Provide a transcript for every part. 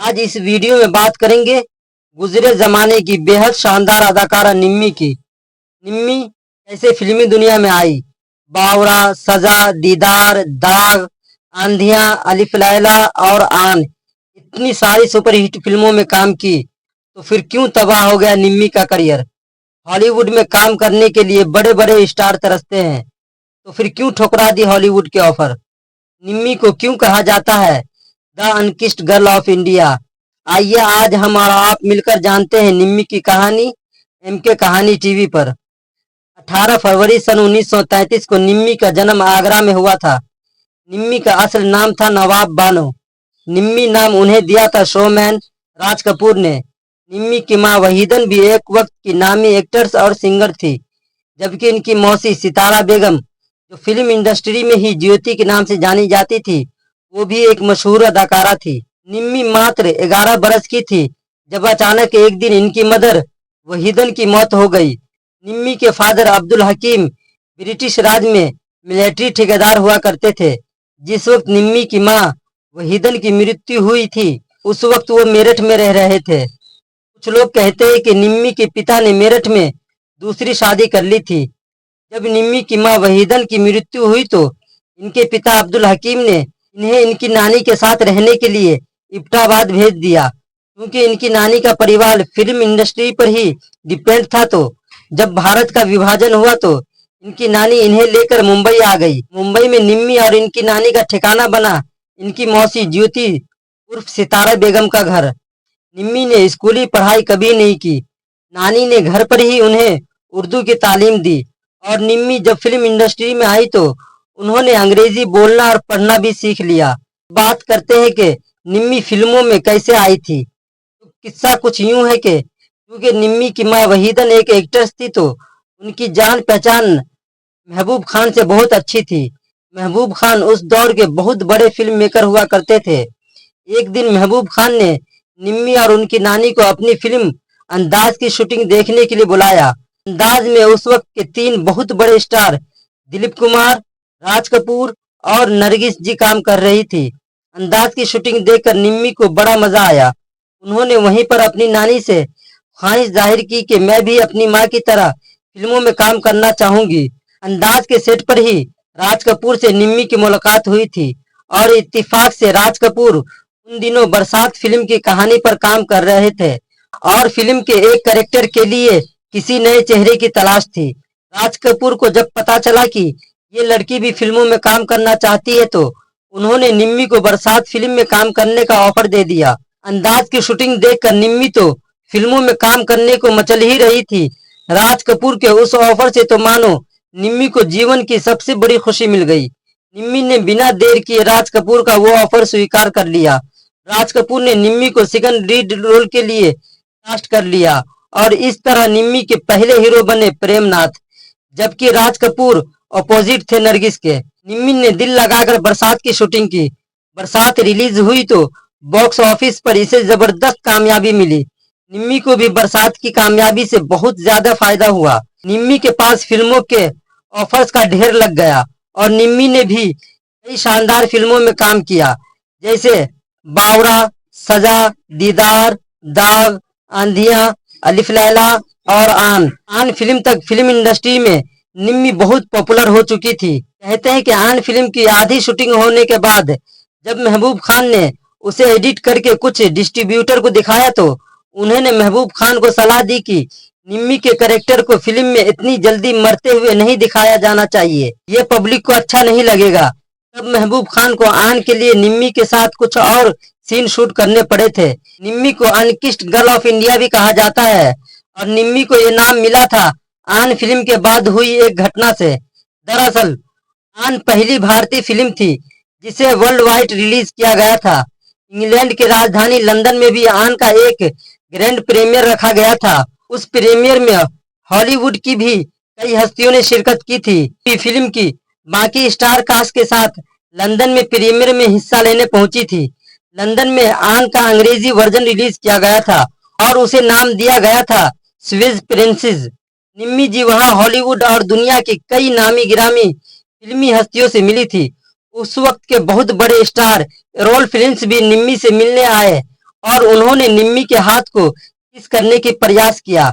आज इस वीडियो में बात करेंगे गुजरे जमाने की बेहद शानदार अदाकारा निम्मी की। निम्मी कैसे फिल्मी दुनिया में आई। बावरा, सजा, दीदार, दाग, आंधियां, अलिफ लैला और आन, इतनी सारी सुपरहिट फिल्मों में काम की, तो फिर क्यों तबाह हो गया निम्मी का करियर। हॉलीवुड में काम करने के लिए बड़े बड़े स्टार तरसते हैं, तो फिर क्यों ठुकरा दी हॉलीवुड के ऑफर। निम्मी को क्यों कहा जाता है द अनकिस्ड गर्ल ऑफ इंडिया। आइए आज हम और आप मिलकर जानते हैं निम्मी की कहानी एमके कहानी टीवी पर। 18 फरवरी सन 1933 को निम्मी का जन्म आगरा में हुआ था। निम्मी का असल नाम था नवाब बानो। निम्मी नाम उन्हें दिया था शोमैन राज कपूर ने। निम्मी की मां वहीदन भी एक वक्त की नामी एक्टर्स और सिंगर थी, जबकि इनकी मौसी सितारा बेगम, जो फिल्म इंडस्ट्री में ही ज्योति के नाम से जानी जाती थी, वो भी एक मशहूर अदाकारा थी। निम्मी मात्र 11 बरस की थी जब अचानक एक दिन इनकी मदर वहीदन की मौत हो गई। निम्मी के फादर अब्दुल हकीम ब्रिटिश राज में मिलिट्री ठेकेदार हुआ करते थे। जिस वक्त निम्मी की मां वहीदन की मृत्यु हुई थी, उस वक्त वो मेरठ में रह रहे थे। कुछ लोग कहते हैं कि निम्मी के पिता ने मेरठ में दूसरी शादी कर ली थी। जब निम्मी की मां वहीदन की मृत्यु हुई तो इनके पिता अब्दुल हकीम ने इन्हें इनकी नानी के साथ रहने के लिए इब्टाबाद भेज दिया, क्योंकि इनकी नानी का परिवार फिल्म इंडस्ट्री पर ही डिपेंड था। तो जब भारत का विभाजन हुआ तो इनकी नानी इन्हें लेकर मुंबई आ गई। मुंबई में निम्मी और इनकी नानी का ठिकाना बना इनकी मौसी ज्योति उर्फ सितारा बेगम का घर। निम्मी ने स्कूली पढ़ाई कभी नहीं की। नानी ने घर पर ही उन्हें उर्दू की तालीम दी और निम्मी जब फिल्म इंडस्ट्री में आई तो उन्होंने अंग्रेजी बोलना और पढ़ना भी सीख लिया। बात करते हैं कि निम्मी फिल्मों में कैसे आई थी। तो किस्सा कुछ यूं है कि क्योंकि निम्मी की मां वहीदन एक एक्ट्रेस थी, तो उनकी जान पहचान महबूब खान से बहुत अच्छी थी। महबूब खान उस दौर के बहुत बड़े फिल्म मेकर हुआ करते थे। एक दिन महबूब खान ने निम्मी और उनकी नानी को अपनी फिल्म अंदाज की शूटिंग देखने के लिए बुलाया। अंदाज में उस वक्त के 3 बहुत बड़े स्टार दिलीप कुमार, राज कपूर और नरगिस जी काम कर रही थी। अंदाज की शूटिंग देखकर निम्मी को बड़ा मजा आया। उन्होंने वहीं पर अपनी नानी से ख्वाहिश जाहिर की कि मैं भी अपनी माँ की तरह फिल्मों में काम करना चाहूंगी। अंदाज के सेट पर ही राज कपूर से निम्मी की मुलाकात हुई थी और इत्तेफाक से राज कपूर उन दिनों बरसात फिल्म की कहानी पर काम कर रहे थे और फिल्म के एक कैरेक्टर के लिए किसी नए चेहरे की तलाश थी। राज कपूर को जब पता चला कि ये लड़की भी फिल्मों में काम करना चाहती है, तो उन्होंने निम्मी को बरसात फिल्म में काम करने का ऑफर दे दिया। अंदाज की शूटिंग देखकर निम्मी तो फिल्मों में काम करने को मचल ही रही थी। राज कपूर के उस ऑफर से तो मानो निम्मी को जीवन की सबसे बड़ी खुशी मिल गई। निम्मी ने बिना देर किए राज कपूर का वो ऑफर स्वीकार कर लिया। राज कपूर ने निम्मी को सेकंड लीड रोल के लिए कास्ट कर लिया और इस तरह निम्मी के पहले हीरो बने प्रेमनाथ, जबकि राज कपूर अपोजिट थे नरगिस के। निम्मी ने दिल लगाकर बरसात की शूटिंग की। बरसात रिलीज हुई तो बॉक्स ऑफिस पर इसे जबरदस्त कामयाबी मिली। निम्मी को भी बरसात की कामयाबी से बहुत ज्यादा फायदा हुआ। निम्मी के पास फिल्मों के ऑफर्स का ढेर लग गया और निम्मी ने भी कई शानदार फिल्मों में काम किया, जैसे बावरा, सजा, दीदार, दाग, आंधियां, अलिफ लैला और आन फिल्म तक फिल्म इंडस्ट्री में निम्मी बहुत पॉपुलर हो चुकी थी। कहते हैं कि आन फिल्म की आधी शूटिंग होने के बाद जब महबूब खान ने उसे एडिट करके कुछ डिस्ट्रीब्यूटर को दिखाया, तो उन्होंने महबूब खान को सलाह दी कि निम्मी के कैरेक्टर को फिल्म में इतनी जल्दी मरते हुए नहीं दिखाया जाना चाहिए, ये पब्लिक को अच्छा नहीं लगेगा। तब महबूब खान को आन के लिए निम्मी के साथ कुछ और सीन शूट करने पड़े थे। निम्मी को अनकिस्ड गर्ल ऑफ इंडिया भी कहा जाता है और निम्मी को ये नाम मिला था आन फिल्म के बाद हुई एक घटना से। दरअसल आन पहली भारतीय फिल्म थी जिसे वर्ल्ड वाइड रिलीज किया गया था। इंग्लैंड की राजधानी लंदन में भी आन का एक ग्रैंड प्रीमियर रखा गया था। उस प्रीमियर में हॉलीवुड की भी कई हस्तियों ने शिरकत की थी। फिल्म की बाकी स्टार कास्ट के साथ लंदन में प्रीमियर में हिस्सा लेने पहुंची थी। लंदन में आन का अंग्रेजी वर्जन रिलीज किया गया था और उसे नाम दिया गया था स्विस प्रिंसेस। निम्मी जी वहां हॉलीवुड और दुनिया की कई नामी गिरामी फिल्मी हस्तियों से मिली थी। उस वक्त के बहुत बड़े स्टार रोल फिल्म्स भी निम्मी से मिलने आए और उन्होंने निम्मी के हाथ को किस करने के प्रयास किया,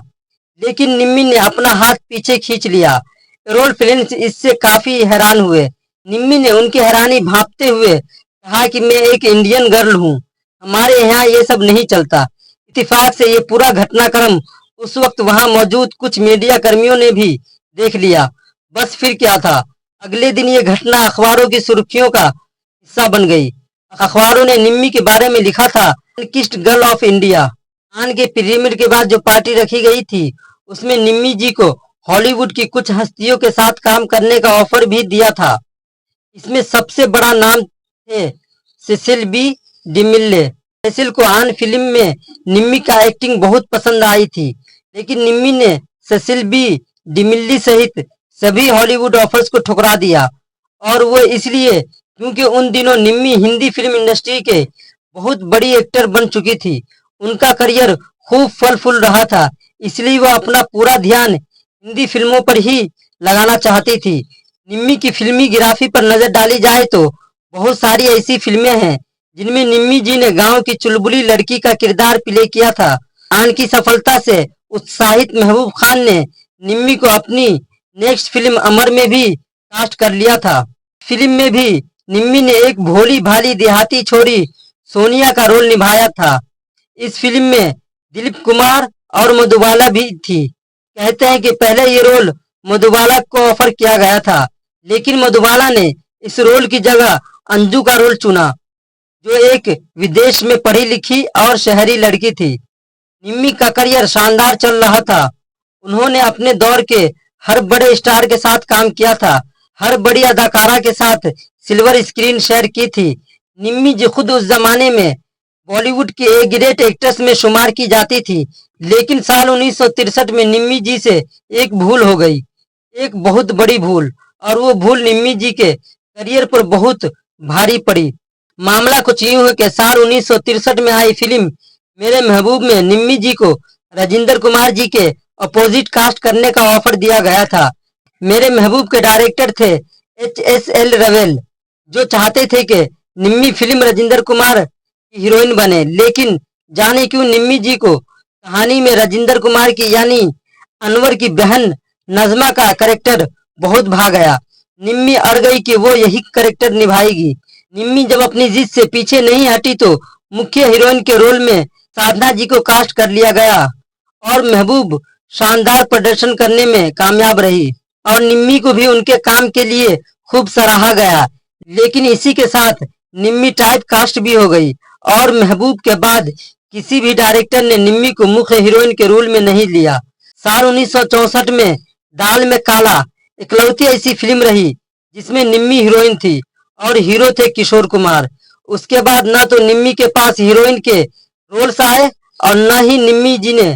लेकिन निम्मी ने अपना हाथ पीछे खींच लिया। रोल फिल्म्स इससे काफी हैरान हुए। निम्मी ने उनकी हैरानी भांपते हुए कहा कि मैं एक इंडियन गर्ल हूँ, हमारे यहाँ ये सब नहीं चलता। इत्तेफाक से ये पूरा घटनाक्रम उस वक्त वहां मौजूद कुछ मीडिया कर्मियों ने भी देख लिया। बस फिर क्या था, अगले दिन ये घटना अखबारों की सुर्खियों का हिस्सा बन गई। अखबारों ने निम्मी के बारे में लिखा था, KIST girl of India. Khan के पिरामिड के बाद जो पार्टी रखी गई थी, उसमें निम्मी जी को हॉलीवुड की कुछ हस्तियों के साथ काम करने का ऑफर भी दिया था। इसमें सबसे बड़ा नाम थे सेसिल बी डिमिल्ले। सेसिल को आन फिल्म में निम्मी का एक्टिंग बहुत पसंद आई थी, लेकिन निम्मी ने सेसिल बी डिमिल्ली सहित सभी हॉलीवुड ऑफर्स को ठुकरा दिया, और वो इसलिए क्योंकि उन दिनों निम्मी हिंदी फिल्म इंडस्ट्री के बहुत बड़ी एक्टर बन चुकी थी। उनका करियर खूब फल फूल रहा था, इसलिए वो अपना पूरा ध्यान हिंदी फिल्मों पर ही लगाना चाहती थी। निम्मी की फिल्मी गिराफी पर नजर डाली जाए तो बहुत सारी ऐसी फिल्में हैं जिनमें निम्मी जी ने गांव की चुलबुली लड़की का किरदार प्ले किया था। खान की सफलता से उत्साहित महबूब खान ने निम्मी को अपनी नेक्स्ट फिल्म अमर में भी कास्ट कर लिया था। फिल्म में भी निम्मी ने एक भोली भाली देहाती छोरी सोनिया का रोल निभाया था। इस फिल्म में दिलीप कुमार और मधुबाला भी थी। कहते हैं कि पहले ये रोल मधुबाला को ऑफर किया गया था, लेकिन मधुबाला ने इस रोल की जगह अंजू का रोल चुना, जो एक विदेश में पढ़ी लिखी और शहरी लड़की थी। निम्मी का करियर शानदार चल रहा था। उन्होंने अपने दौर के हर बड़े स्टार के साथ काम किया था, हर बड़ी अदाकारा के साथ सिल्वर स्क्रीन शेयर की थी। निम्मी जी खुद उस जमाने में बॉलीवुड की ए ग्रेट एक्ट्रेस में शुमार की जाती थी, लेकिन साल 1963 में निम्मी जी से एक भूल हो गई, एक बहुत बड़ी भूल, और वो भूल निम्मी जी के करियर पर बहुत भारी पड़ी। मामला कुछ यूं है कि साल 1963 में आई फिल्म मेरे महबूब में निम्मी जी को राजेंद्र कुमार जी के अपोजिट कास्ट करने का ऑफर दिया गया था। मेरे महबूब के डायरेक्टर थे HSL रवेल, जो चाहते थे कि निम्मी फिल्म राजेंद्र कुमार की हीरोइन बने, लेकिन जाने क्यों निम्मी जी को कहानी में राजेंद्र कुमार की यानी अनवर की बहन नजमा का कैरेक्टर बहुत भा गया। निम्मी अड़ गई कि वो यही कैरेक्टर निभाएगी। निम्मी जब अपनी जिद से पीछे नहीं हटी तो मुख्य हीरोइन के रोल में साधना जी को कास्ट कर लिया गया, और महबूब शानदार प्रदर्शन करने में कामयाब रही, और निम्मी को भी उनके काम के लिए खूब सराहा गया। लेकिन इसी के साथ निम्मी टाइप कास्ट भी हो गई, और महबूब के बाद किसी भी डायरेक्टर ने निम्मी को मुख्य हीरोइन के रोल में नहीं लिया। साल 1964 में दाल में काला इकलौती ऐसी फिल्म रही जिसमें निम्मी हीरोइन थी और हीरो थे किशोर कुमार। उसके बाद न तो निम्मी के पास हीरोइन के रोल्स आए और न ही निम्मी जी ने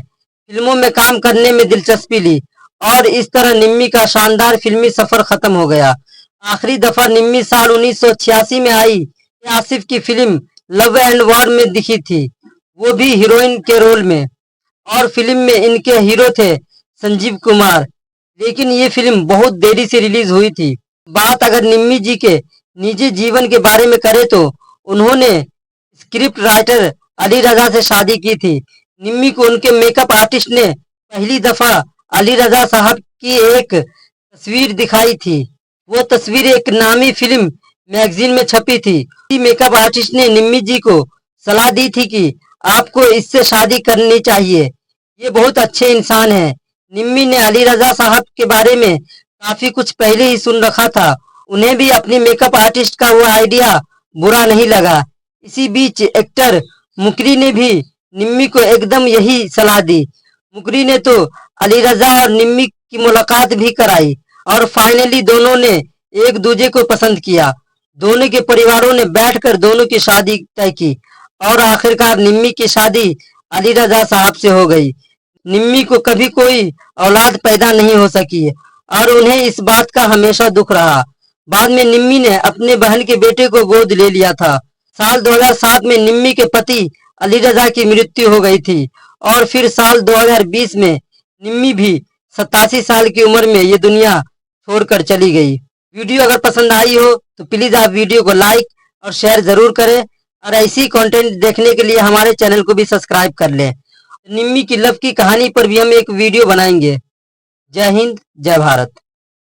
फिल्मों में काम करने में दिलचस्पी ली, और इस तरह निम्मी का शानदार फिल्मी सफर खत्म हो गया। आखिरी दफा निम्मी साल 1986 में आई आसिफ की फिल्म लव एंड वॉर में दिखी थी, वो भी हीरोइन के रोल में, और फिल्म में इनके हीरो थे संजीव कुमार। लेकिन ये फिल्म बहुत देरी से रिलीज हुई थी। बात अगर निम्मी जी के निजी जीवन के बारे में करें तो उन्होंने स्क्रिप्ट राइटर अली रजा से शादी की थी। निम्मी को उनके मेकअप आर्टिस्ट ने पहली दफा अली रजा साहब की एक तस्वीर दिखाई थी। वो तस्वीर एक नामी फिल्म मैगजीन में छपी थी। मेकअप आर्टिस्ट ने निम्मी जी को सलाह दी थी कि आपको इससे शादी करनी चाहिए, ये बहुत अच्छे इंसान हैं। निम्मी ने अली रजा साहब के बारे में काफी कुछ पहले ही सुन रखा था। उन्हें भी अपनी मेकअप आर्टिस्ट का वो आइडिया बुरा नहीं लगा। इसी बीच एक्टर मुकरी ने भी निम्मी को एकदम यही सलाह दी। मुकरी ने तो अली रजा और निम्मी की मुलाकात भी कराई, और फाइनली दोनों ने एक दूसरे को पसंद किया। दोनों के परिवारों ने बैठकर दोनों की शादी तय की, और आखिरकार निम्मी की शादी अली रजा साहब से हो गई। निम्मी को कभी कोई औलाद पैदा नहीं हो सकी, और उन्हें इस बात का हमेशा दुख रहा। बाद में निम्मी ने अपने बहन के बेटे को गोद ले लिया था। साल 2007 में निम्मी के पति अली रजा की मृत्यु हो गई थी, और फिर साल 2020 में निम्मी भी 87 साल की उम्र में ये दुनिया छोड़कर चली गई। वीडियो अगर पसंद आई हो तो प्लीज आप वीडियो को लाइक और शेयर जरूर करें। और ऐसी कंटेंट देखने के लिए हमारे चैनल को भी सब्सक्राइब कर लें। निम्मी की लव की कहानी पर भी हम एक वीडियो बनाएंगे। जय हिंद, जय भारत।